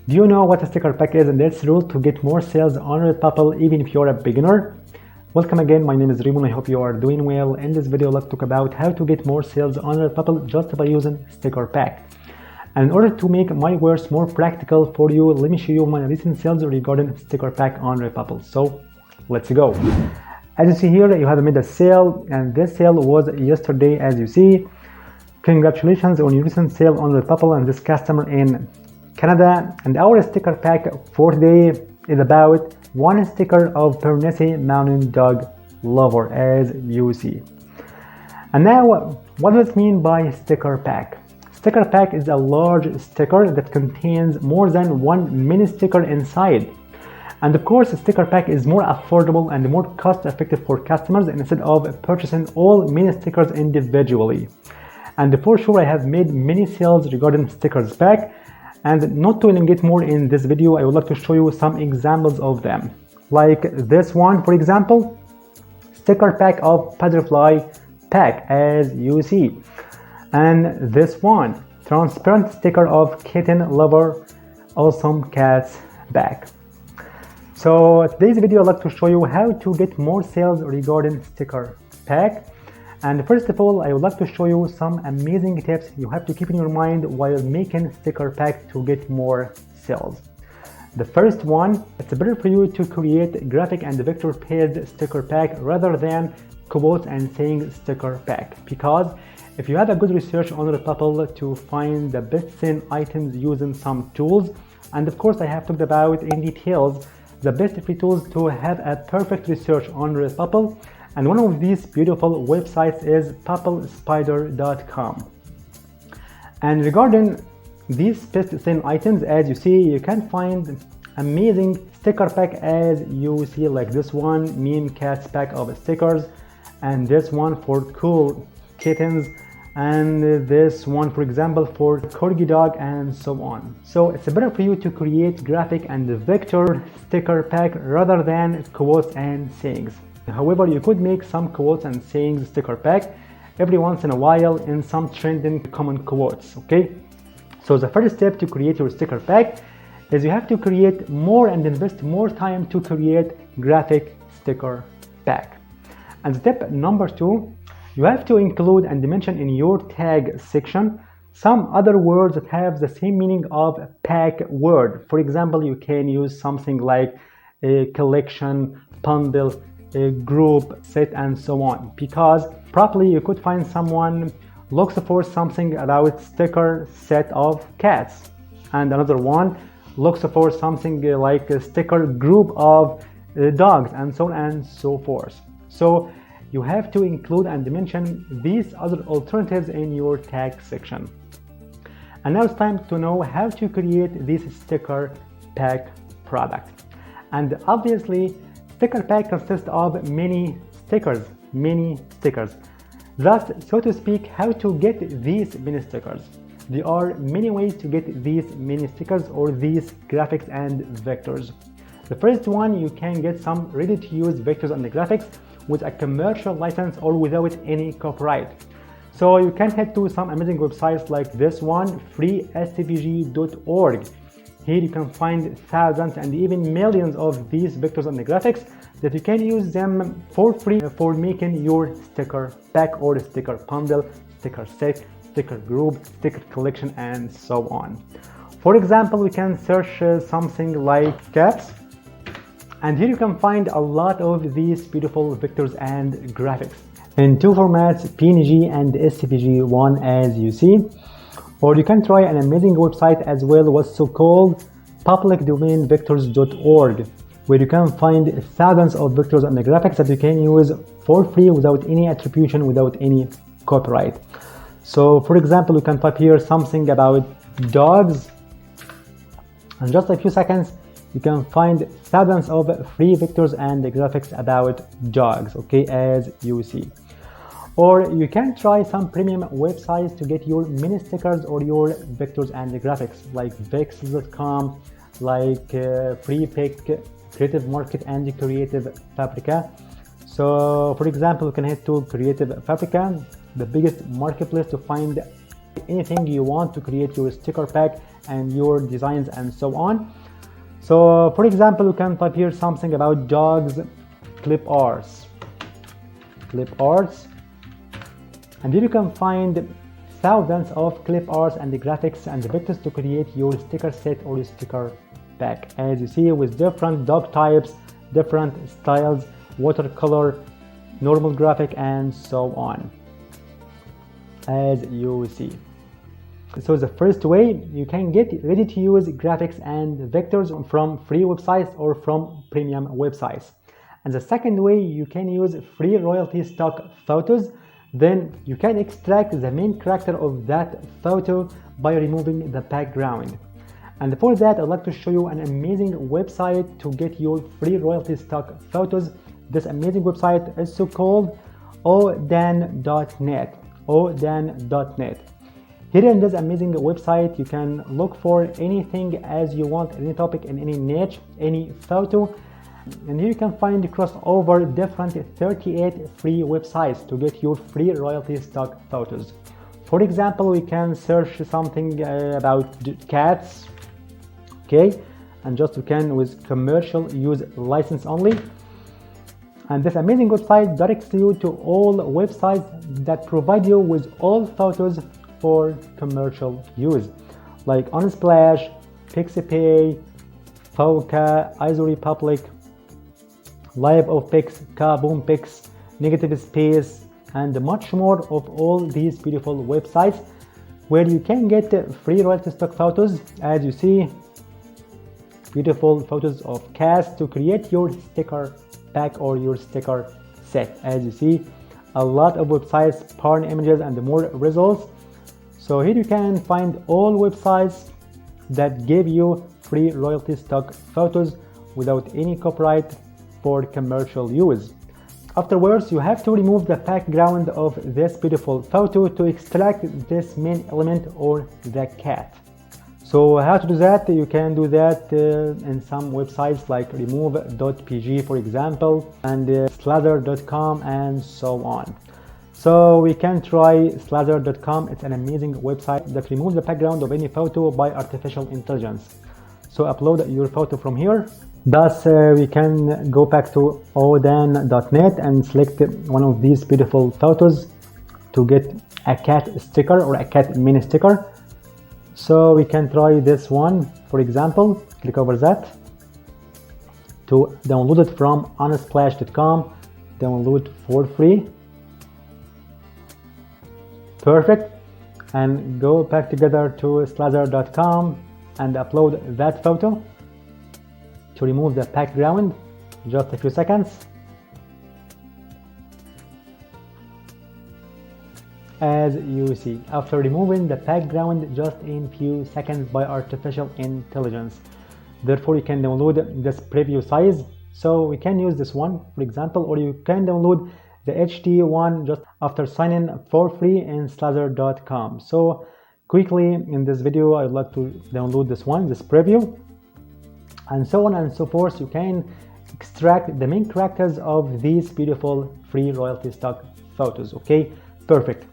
Do you know what a sticker pack is and its role to get more sales on Redbubble even if you're a beginner? Welcome again, my name is Raymond. I hope you are doing well. In this video, let's talk about how to get more sales on Redbubble just by using sticker pack. And in order to make my words more practical for you, let me show you my recent sales regarding sticker pack on Redbubble. So let's go. As you see here, you have made a sale, and this sale was yesterday. As you see, congratulations on your recent sale on Redbubble and this customer in Canada. And our sticker pack for today is about one sticker of Bernese Mountain Dog Lover, as you see. And now, what does it mean by sticker pack? Sticker pack is a large sticker that contains more than one mini sticker inside. And of course, a sticker pack is more affordable and more cost effective for customers instead of purchasing all mini stickers individually. And for sure, I have made many sales regarding stickers pack. And not to elongate more in this video, I would like to show you some examples of them. Like this one, for example, sticker pack of butterfly pack, as you see. And this one, transparent sticker of kitten lover, awesome cats pack. So today's video, I'd like to show you how to get more sales regarding sticker pack. And first of all, I would like to show you some amazing tips you have to keep in your mind while making sticker pack to get more sales. The first one, it's better for you to create graphic and vector paired sticker pack rather than quotes and saying sticker pack, because if you have a good research on Redbubble to find the best selling items using some tools, and of course I have talked about in details the best free tools to have a perfect research on Redbubble, and one of these beautiful websites is bubblespider.com. And regarding these best selling items, as you see, you can find amazing sticker pack, as you see, like this one, meme cats pack of stickers, and this one for cool kittens, and this one, for example, for corgi dog, and so on. So it's better for you to create graphic and vector sticker pack rather than quotes and sayings. However, you could make some quotes and sayings sticker pack every once in a while in some trending common quotes, okay? So the first step to create your sticker pack is you have to create more and invest more time to create graphic sticker pack. And step number two, you have to include and mention in your tag section some other words that have the same meaning of pack word. For example, you can use something like a collection, bundle, a group, set, and so on, because probably you could find someone looks for something about sticker set of cats, and another one looks for something like a sticker group of dogs, and so on and so forth. So you have to include and mention these other alternatives in your tag section. And now it's time to know how to create this sticker pack product. And obviously, sticker pack consists of many stickers. Thus, so to speak, how to get these mini stickers. There are many ways to get these mini stickers or these graphics and vectors. The first one, you can get some ready-to-use vectors and graphics with a commercial license or without any copyright. So you can head to some amazing websites like this one, freestvg.org. Here you can find thousands and even millions of these vectors and graphics that you can use them for free for making your sticker pack or sticker bundle, sticker set, sticker group, sticker collection, and so on. For example, we can search something like cats, and here you can find a lot of these beautiful vectors and graphics in two formats, PNG and SVG one, as you see. Or you can try an amazing website as well, what's so called publicdomainvectors.org, where you can find thousands of vectors and graphics that you can use for free without any attribution, without any copyright. So for example, you can type here something about dogs, and just a few seconds you can find thousands of free vectors and graphics about dogs, okay, as you see. Or you can try some premium websites to get your mini stickers or your vectors and graphics, like Vex.com, like FreePick, Creative Market, and Creative Fabrica. So for example, you can head to Creative Fabrica, the biggest marketplace to find anything you want to create your sticker pack and your designs and so on. So for example, you can type here something about dogs clip arts, and here you can find thousands of clip arts and the graphics and the vectors to create your sticker set or your sticker pack, as you see, with different dog types, different styles, watercolor, normal graphic, and so on, as you see. So the first way, you can get ready to use graphics and vectors from free websites or from premium websites. And the second way, you can use free royalty stock photos. Then you can extract the main character of that photo by removing the background. And for that, I'd like to show you an amazing website to get your free royalty stock photos. This amazing website is so called odan.net. Here in this amazing website, you can look for anything as you want, any topic in any niche, any photo. And here you can find across over different 38 free websites to get your free royalty stock photos. For example, we can search something about cats, okay, and just we can with commercial use license only. And this amazing website directs you to all websites that provide you with all photos for commercial use, like Unsplash, Pixabay, Foca, ISO Republic, Live of Pics, Kaboom Pics, Negative Space, and much more of all these beautiful websites where you can get free royalty stock photos. As you see, beautiful photos of cats to create your sticker pack or your sticker set. As you see, a lot of websites, porn images, and more results. So here you can find all websites that give you free royalty stock photos without any copyright for commercial use. Afterwards, you have to remove the background of this beautiful photo to extract this main element or the cat. So how to do that? You can do that in some websites like remove.pg, for example, and slather.com, and so on. So we can try slather.com. It's an amazing website that removes the background of any photo by artificial intelligence. So upload your photo from here. Thus, we can go back to odan.net and select one of these beautiful photos to get a cat sticker or a cat mini sticker. So we can try this one, for example. Click over that to download it from unsplash.com. Download for free. Perfect. And go back together to slather.com and upload that photo. To remove the background, just a few seconds. As you see, after removing the background just in few seconds by artificial intelligence. Therefore, you can download this preview size. So we can use this one, for example, or you can download the HD one just after signing for free in slather.com. So quickly in this video, I'd like to download this one, this preview. And so on and so forth. You can extract the main characters of these beautiful free royalty stock photos. Okay, perfect.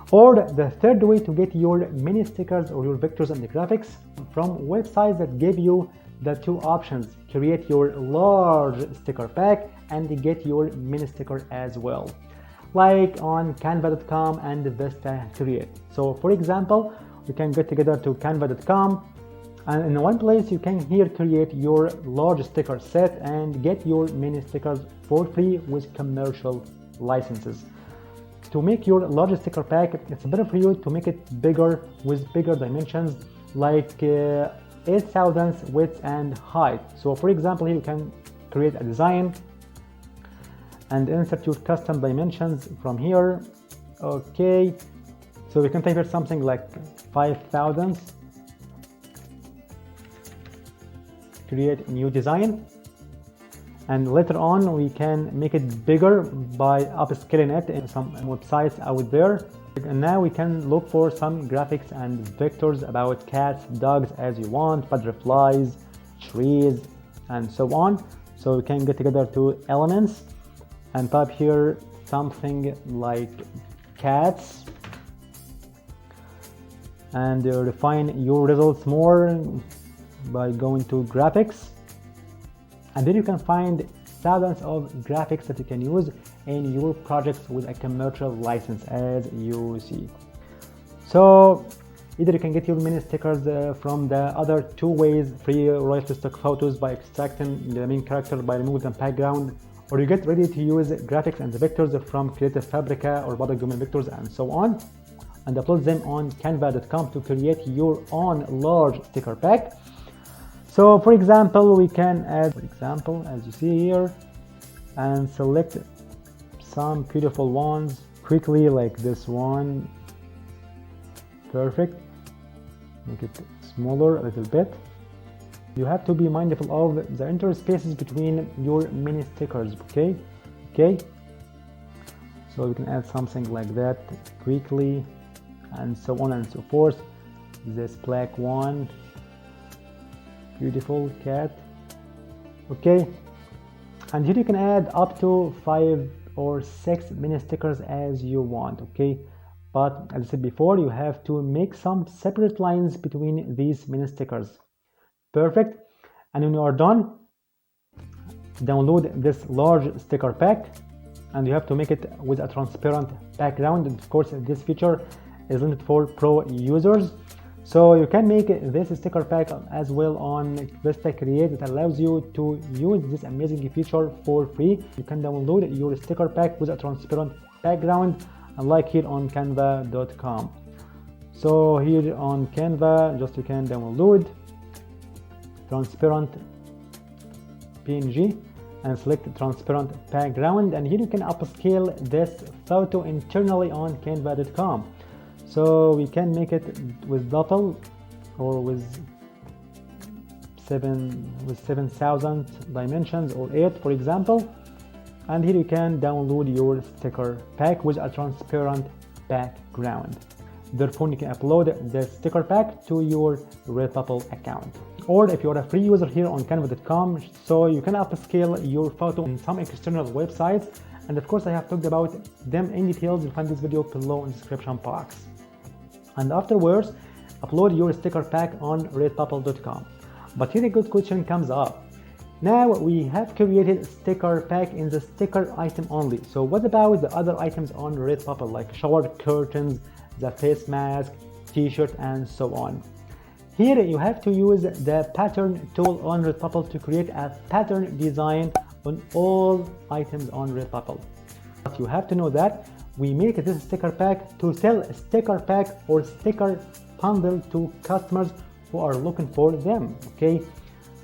Or the third way to get your mini stickers or your vectors and the graphics from websites that give you the two options: create your large sticker pack and get your mini sticker as well, like on canva.com and Vista Create. So for example, we can get together to canva.com. And in one place, you can here create your large sticker set and get your mini stickers for free with commercial licenses. To make your large sticker pack, it's better for you to make it bigger with bigger dimensions, like 8,000 width and height. So for example, here you can create a design and insert your custom dimensions from here. Okay, so we can type here something like 5,000. Create new design, and later on we can make it bigger by upscaling it in some websites out there. And now we can look for some graphics and vectors about cats, dogs as you want, butterflies, trees, and so on. So we can get together to elements and type here something like cats. and refine your results more by going to graphics, and then you can find thousands of graphics that you can use in your projects with a commercial license, as you see. So either you can get your mini stickers from the other two ways: free royalty stock photos by extracting the main character by removing the background, or you get ready to use graphics and vectors from Creative Fabrica or public domain vectors and so on, and upload them on canva.com to create your own large sticker pack. So for example, we can add, as you see here, and select some beautiful ones quickly, like this one. Perfect. Make it smaller a little bit. You have to be mindful of the interspaces between your mini stickers. Okay. So we can add something like that quickly, and so on and so forth. This black one, beautiful cat. Okay, and here you can add up to 5 or 6 mini stickers as you want. Okay, but as I said before, you have to make some separate lines between these mini stickers. Perfect. And when you are done, download this large sticker pack, and you have to make it with a transparent background. And of course, this feature is limited for pro users, so you can make this sticker pack as well on Vista Create. It allows you to use this amazing feature for free. You can download your sticker pack with a transparent background, unlike here on canva.com. So here on Canva, just you can download transparent PNG and select transparent background, and here you can upscale this photo internally on canva.com. So we can make it with double or with 7,000 dimensions, or 8 for example, and here you can download your sticker pack with a transparent background. Therefore you can upload the sticker pack to your Redbubble account. Or if you're a free user here on canva.com, so you can upscale your photo in some external websites, and of course I have talked about them in details. You'll find this video below in the description box. And afterwards, upload your sticker pack on redbubble.com. But here a good question comes up. Now we have created sticker pack in the sticker item only. So what about the other items on Redbubble, like shower curtains, the face mask, t-shirt, and so on? Here you have to use the pattern tool on Redbubble to create a pattern design on all items on Redbubble. But you have to know that we make this sticker pack to sell a sticker pack or sticker bundle to customers who are looking for them. Okay,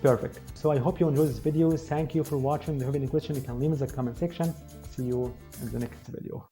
perfect. So I hope you enjoyed this video. Thank you for watching. If you have any questions, you can leave in the comment section. See you in the next video.